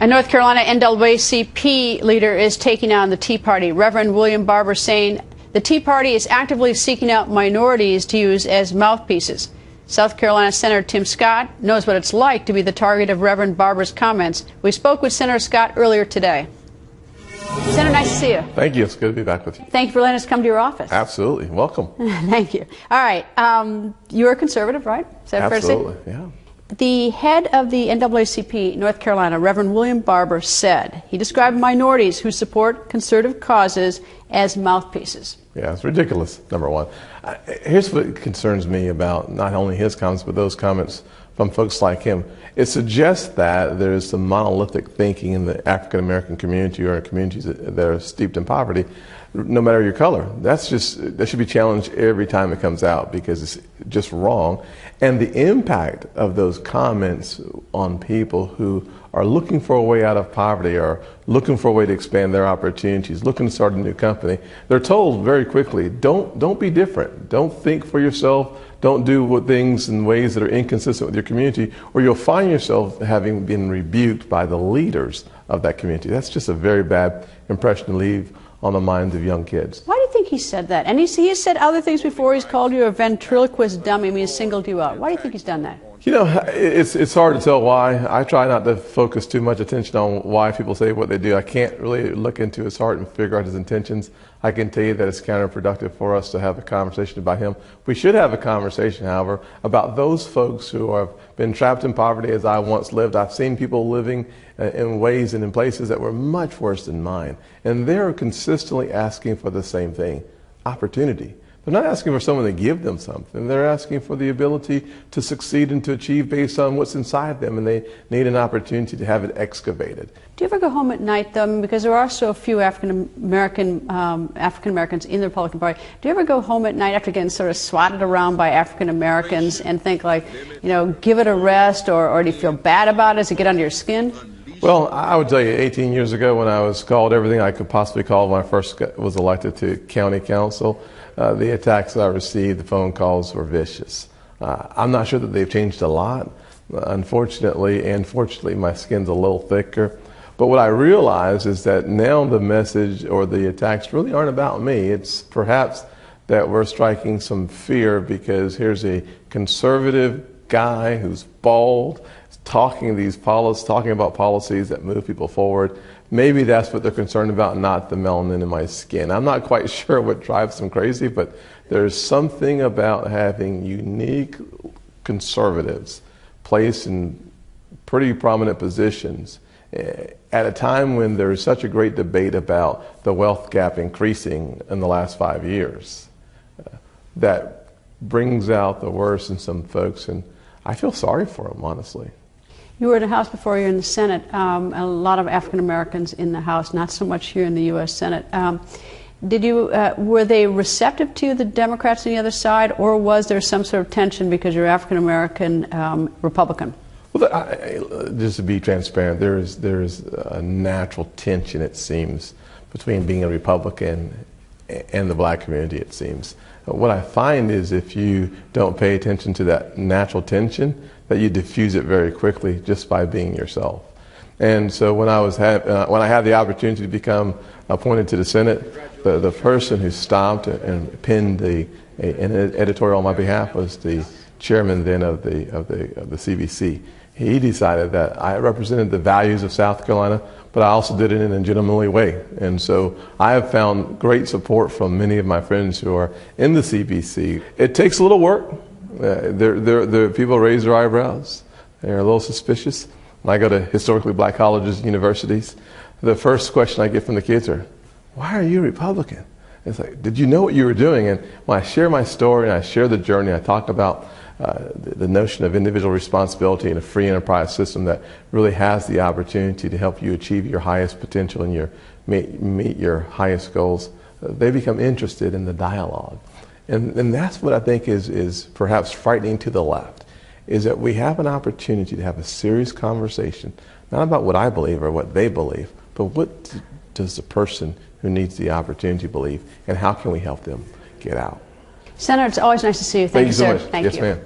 A North Carolina NAACP leader is taking on the Tea Party. Reverend William Barber saying the Tea Party is actively seeking out minorities to use as mouthpieces. South Carolina Senator Tim Scott knows what it's like to be the target of Reverend Barber's comments. We spoke with Senator Scott earlier today. Senator, nice to see you. Thank you. It's good to be back with you. Thank you for letting us come to your office. Absolutely. Welcome. Thank you. All right. You're a conservative, right? Is that fair to say? Absolutely, yeah. The head of the NAACP North Carolina, Reverend William Barber, said he described minorities who support conservative causes as mouthpieces. Yeah, it's ridiculous, number one. Here's what concerns me about not only his comments, but those comments from folks like him. It suggests that there's some monolithic thinking in the African American community or in communities that are steeped in poverty, no matter your color. That should be challenged every time it comes out because it's just wrong. And the impact of those comments on people who are looking for a way out of poverty or looking for a way to expand their opportunities, looking to start a new company, they're told very quickly, don't be different. Don't think for yourself. Don't do things in ways that are inconsistent with your community, or you'll find yourself having been rebuked by the leaders of that community. That's just a very bad impression to leave on the minds of young kids. Why do you think he said that? And he has said other things before. He's called you a ventriloquist dummy. I mean, he's singled you out. Why do you think he's done that? You know, it's hard to tell why. I try not to focus too much attention on why people say what they do. I can't really look into his heart and figure out his intentions. I can tell you that it's counterproductive for us to have a conversation about him. We should have a conversation, however, about those folks who have been trapped in poverty as I once lived. I've seen people living in ways and in places that were much worse than mine. And they're consistently asking for the same thing, opportunity. They're not asking for someone to give them something. They're asking for the ability to succeed and to achieve based on what's inside them, and they need an opportunity to have it excavated. Do you ever go home at night, though, because there are so few African Americans in the Republican Party? Do you ever go home at night after getting sort of swatted around by African Americans and think, like, you know, give it a rest, or do you feel bad about it? Does it get under your skin? Well, I would tell you, 18 years ago when I was called everything I could possibly call when I first was elected to county council, the attacks that I received, the phone calls were vicious. I'm not sure that they've changed a lot. Unfortunately, and fortunately, my skin's a little thicker. But what I realize is that now the message or the attacks really aren't about me. It's perhaps that we're striking some fear because here's a conservative guy who's bald, talking about policies that move people forward. Maybe that's what they're concerned about, not the melanin in my skin. I'm not quite sure what drives them crazy, but there's something about having unique conservatives placed in pretty prominent positions at a time when there's such a great debate about the wealth gap increasing in the last 5 years. That brings out the worst in some folks, and I feel sorry for them, honestly. You were in the House before you were in the Senate. A lot of African Americans in the House, not so much here in the U.S. Senate. Were they receptive to the Democrats on the other side, or was there some sort of tension because you're African American Republican? Well, just to be transparent, there is a natural tension, it seems, between being a Republican and the black community, it seems. What I find is if you don't pay attention to that natural tension, that you diffuse it very quickly just by being yourself. And so when I had the opportunity to become appointed to the Senate, the person who stopped and penned an editorial on my behalf was the chairman then of the CBC. He decided that I represented the values of South Carolina, but I also did it in a gentlemanly way. And so I have found great support from many of my friends who are in the CBC. It takes a little work. People raise their eyebrows. They're a little suspicious. When I go to historically black colleges and universities, the first question I get from the kids are, why are you Republican? It's like, did you know what you were doing? And when I share my story and I share the journey, I talk about the notion of individual responsibility in a free enterprise system that really has the opportunity to help you achieve your highest potential and meet your highest goals, they become interested in the dialogue. And that's what I think is perhaps frightening to the left, is that we have an opportunity to have a serious conversation, not about what I believe or what they believe, but what does the person who needs the opportunity believe, and how can we help them get out? Senator, it's always nice to see you. Thank you, so sir. much. Thank yes, you. ma'am.